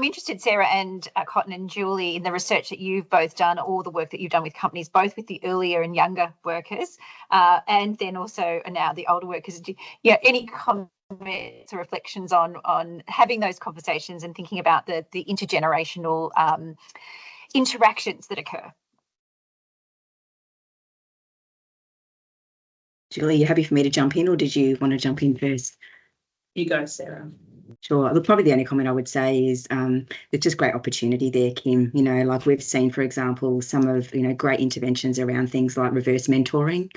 interested, Sarah and Cotton and Julie, in the research that you've both done, all the work that you've done with companies, both with the earlier and younger workers, and then also now the older workers. Any comments or reflections on having those conversations and thinking about the intergenerational interactions that occur? Julie, you happy for me to jump in, or did you want to jump in first? You go, Sarah. Sure. Look, probably the only comment I would say is there's just great opportunity there, Kim. Like we've seen, for example, some of, great interventions around things like reverse mentoring,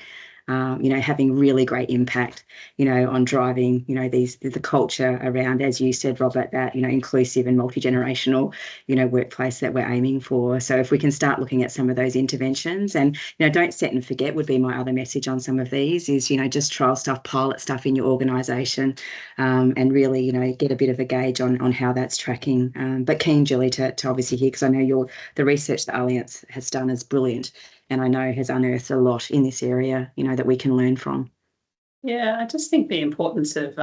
having really great impact, on driving, the culture around, as you said, Robert, that, inclusive and multi-generational, workplace that we're aiming for. So if we can start looking at some of those interventions and, don't set and forget would be my other message on some of these is, just trial stuff, pilot stuff in your organisation and really, get a bit of a gauge on how that's tracking. But keen, Julie, to obviously hear, because I know the research that Allianz has done is brilliant. And I know has unearthed a lot in this area, that we can learn from. Yeah, I just think the importance of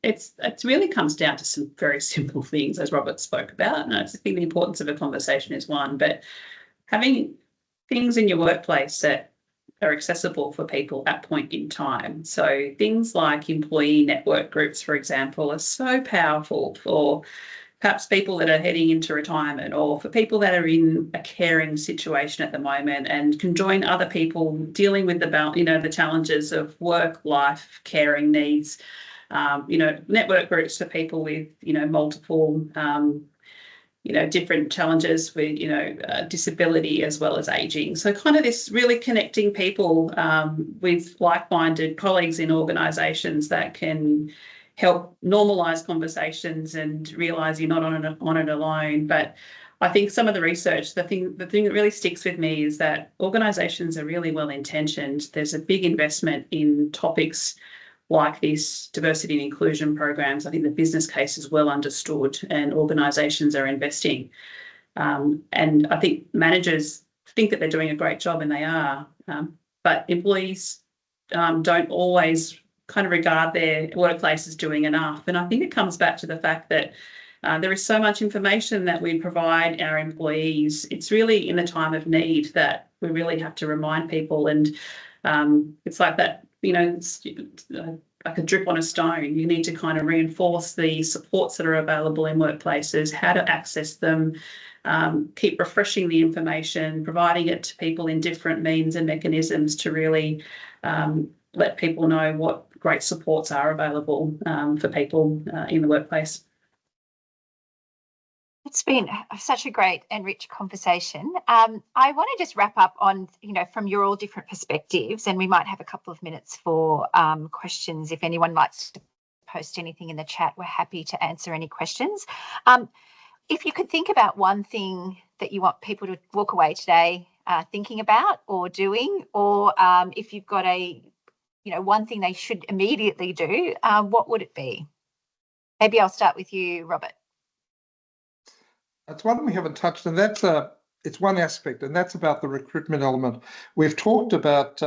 it really comes down to some very simple things, as Robert spoke about. And I just think the importance of a conversation is one, but having things in your workplace that are accessible for people at point in time. So things like employee network groups, for example, are so powerful for perhaps people that are heading into retirement, or for people that are in a caring situation at the moment and can join other people dealing with the challenges of work, life, caring needs. Network groups for people with, multiple, different challenges with, disability as well as ageing. So kind of this really connecting people with like-minded colleagues in organisations that can help normalise conversations and realise you're not on it alone. But I think some of the research, the thing that really sticks with me is that organisations are really well intentioned. There's a big investment in topics like this, diversity and inclusion programs. I think the business case is well understood and organisations are investing. And I think managers think that they're doing a great job, and they are. But employees don't always kind of regard their workplace as doing enough. And I think it comes back to the fact that there is so much information that we provide our employees. It's really in the time of need that we really have to remind people. And it's like that, it's like a drip on a stone. You need to kind of reinforce the supports that are available in workplaces, how to access them, keep refreshing the information, providing it to people in different means and mechanisms to really let people know what great supports are available for people in the workplace. It's been such a great and rich conversation. I want to just wrap up on, from your all different perspectives, and we might have a couple of minutes for questions. If anyone likes to post anything in the chat, we're happy to answer any questions. If you could think about one thing that you want people to walk away today thinking about or doing, or if you've got one thing they should immediately do, what would it be? Maybe I'll start with you, Robert. That's one we haven't touched, and it's one aspect, and that's about the recruitment element. We've talked about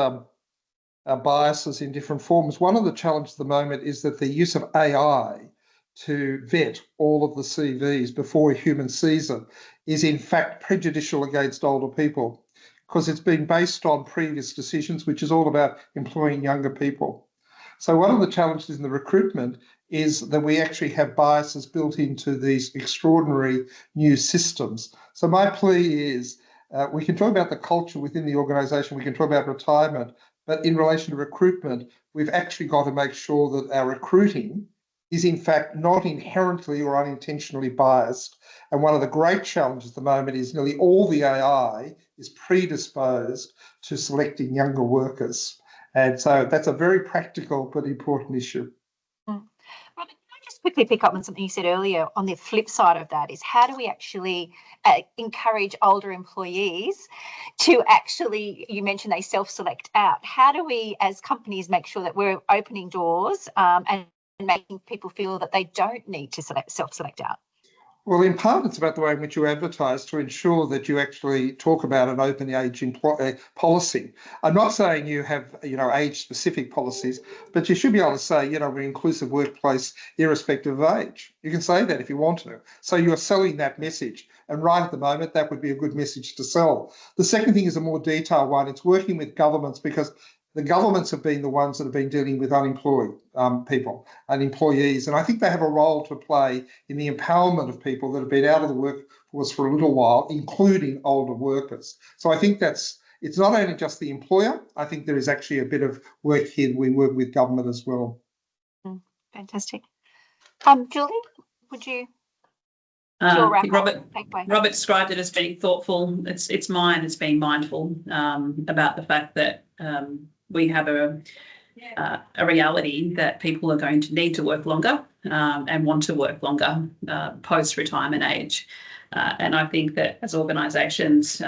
biases in different forms. One of the challenges at the moment is that the use of AI to vet all of the CVs before a human sees it is in fact prejudicial against older people, because it's been based on previous decisions, which is all about employing younger people. So one of the challenges in the recruitment is that we actually have biases built into these extraordinary new systems. So my plea is we can talk about the culture within the organisation, we can talk about retirement, but in relation to recruitment, we've actually got to make sure that our recruiting is in fact not inherently or unintentionally biased. And one of the great challenges at the moment is nearly all the AI is predisposed to selecting younger workers. And so that's a very practical but important issue. Robert, can I just quickly pick up on something you said earlier? On the flip side of that is, how do we actually encourage older employees to actually, you mentioned they self-select out. How do we as companies make sure that we're opening doors and making people feel that they don't need to self-select out? Well, in part, it's about the way in which you advertise to ensure that you actually talk about an open age policy. I'm not saying you have, age-specific policies, but you should be able to say, we're an inclusive workplace irrespective of age. You can say that if you want to. So you're selling that message. And right at the moment, that would be a good message to sell. The second thing is a more detailed one. It's working with governments, because the governments have been the ones that have been dealing with unemployed people and employees. And I think they have a role to play in the empowerment of people that have been out of the workforce for a little while, including older workers. So I think it's not only just the employer, I think there is actually a bit of work here. We work with government as well. Fantastic. Julie, would you? Robert described it as being thoughtful. It's mine as being mindful about the fact that we have a reality that people are going to need to work longer and want to work longer post-retirement age. And I think that as organisations,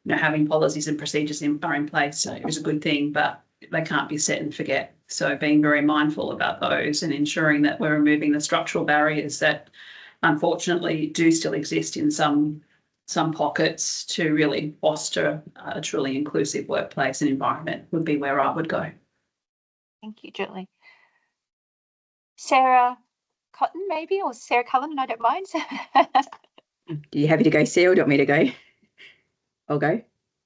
having policies and procedures are in place is a good thing, but they can't be set and forget. So being very mindful about those and ensuring that we're removing the structural barriers that unfortunately do still exist in some pockets to really foster a truly inclusive workplace and environment would be where I would go. Thank you, Julie. Sarah Cotton, maybe, or Sarah Cullen, I don't mind. Are you happy to go, Sarah, or do you want me to go? I'll go.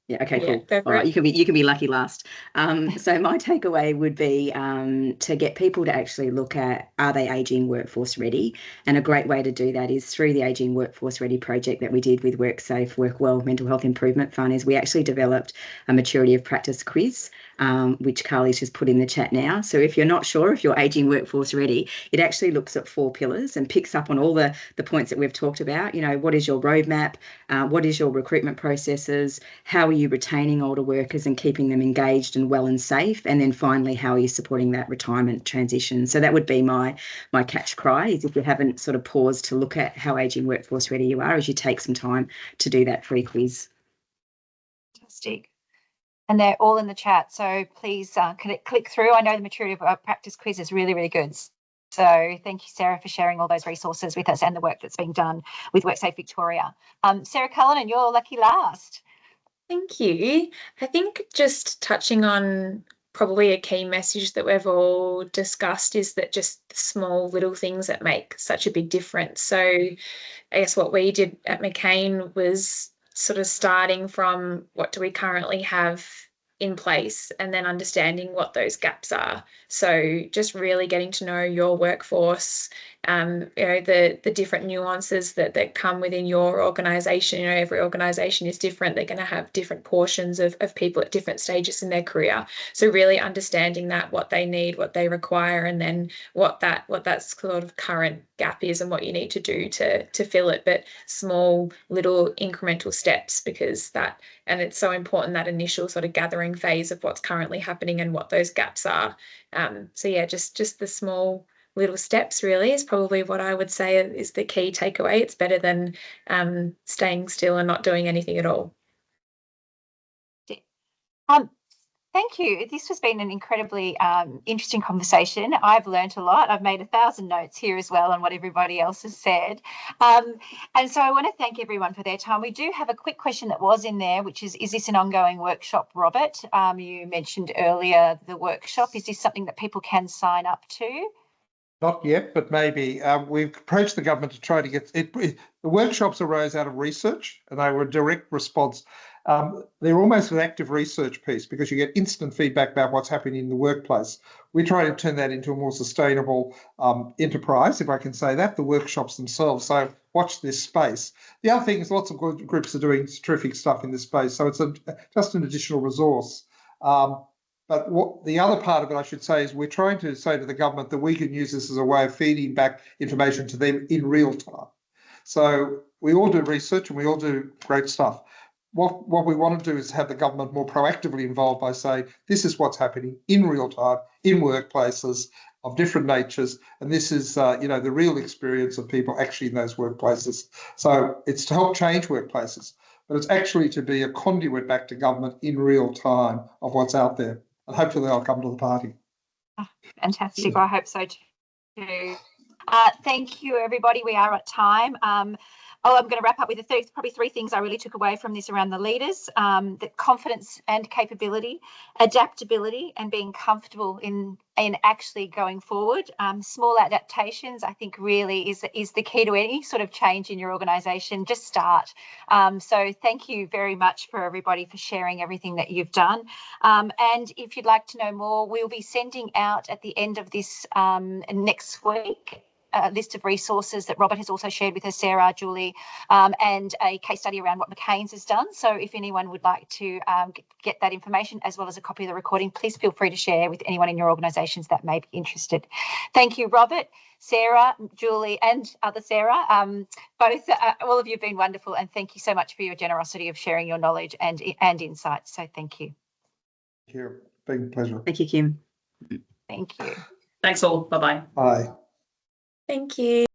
Yeah, okay, cool. All right, you can be lucky last. So my takeaway would be to get people to actually look at, are they ageing workforce ready? And a great way to do that is through the Ageing Workforce Ready project that we did with WorkSafe, Workwell Mental Health Improvement Fund, is we actually developed a maturity of practice quiz, which Carly's just put in the chat now. So if you're not sure if you're ageing workforce ready, it actually looks at 4 pillars and picks up on all the points that we've talked about. What is your roadmap? What is your recruitment processes? How are you retaining older workers and keeping them engaged and well and safe? And then finally, how are you supporting that retirement transition? So that would be my catch cry, is if you haven't sort of paused to look at how ageing workforce ready you are, as you take some time to do that free quiz. Fantastic. And they're all in the chat, so please click through. I know the maturity of practice quiz is really, really good. So thank you, Sarah, for sharing all those resources with us and the work that's being done with WorkSafe Victoria. Sarah Cullen, you're lucky last. Thank you. I think just touching on probably a key message that we've all discussed is that just the small little things that make such a big difference. So I guess what we did at McCain was sort of starting from what do we currently have in place and then understanding what those gaps are. So just really getting to know your workforce, the different nuances that come within your organisation. Every organisation is different. They're going to have different portions of people at different stages in their career. So really understanding that, what they need, what they require, and then what that sort of current gap is and what you need to do to fill it. But small little incremental steps, because and it's so important, that initial sort of gathering phase of what's currently happening and what those gaps are. So yeah, just the small little steps really is probably what I would say is the key takeaway. It's better than staying still and not doing anything at all. Thank you. This has been an incredibly interesting conversation. I've learned a lot. I've made 1,000 notes here as well on what everybody else has said. And so I want to thank everyone for their time. We do have a quick question that was in there, which is this an ongoing workshop, Robert? You mentioned earlier the workshop. Is this something that people can sign up to? Not yet, but maybe. We've approached the government to try to get it. The workshops arose out of research, and they were a direct response. they're almost an active research piece because you get instant feedback about what's happening in the workplace. We try to turn that into a more sustainable enterprise, if I can say that, the workshops themselves. So watch this space. The other thing is lots of groups are doing terrific stuff in this space. So it's just an additional resource. But what the other part of it, I should say, is we're trying to say to the government that we can use this as a way of feeding back information to them in real time. So we all do research and we all do great stuff. What we want to do is have the government more proactively involved by saying, this is what's happening in real time, in workplaces of different natures. And this is, the real experience of people actually in those workplaces. So it's to help change workplaces, but it's actually to be a conduit back to government in real time of what's out there. And hopefully they'll come to the party. Oh, fantastic. Yeah. I hope so too. Thank you, everybody. We are at time. I'm going to wrap up with probably three things I really took away from this around the leaders: the confidence and capability, adaptability, and being comfortable in actually going forward. Small adaptations, I think, really is the key to any sort of change in your organisation. Just start. So thank you very much for everybody for sharing everything that you've done. And if you'd like to know more, we'll be sending out at the end of this next week a list of resources that Robert has also shared with us, Sarah, Julie, and a case study around what McCain's has done. So if anyone would like to get that information as well as a copy of the recording, please feel free to share with anyone in your organisations that may be interested. Thank you, Robert, Sarah, Julie, and other Sarah. All of you have been wonderful, and thank you so much for your generosity of sharing your knowledge and insights. So thank you. Thank you. Big pleasure. Thank you, Kim. Thank you. Thanks all. Bye-bye. Bye. Thank you.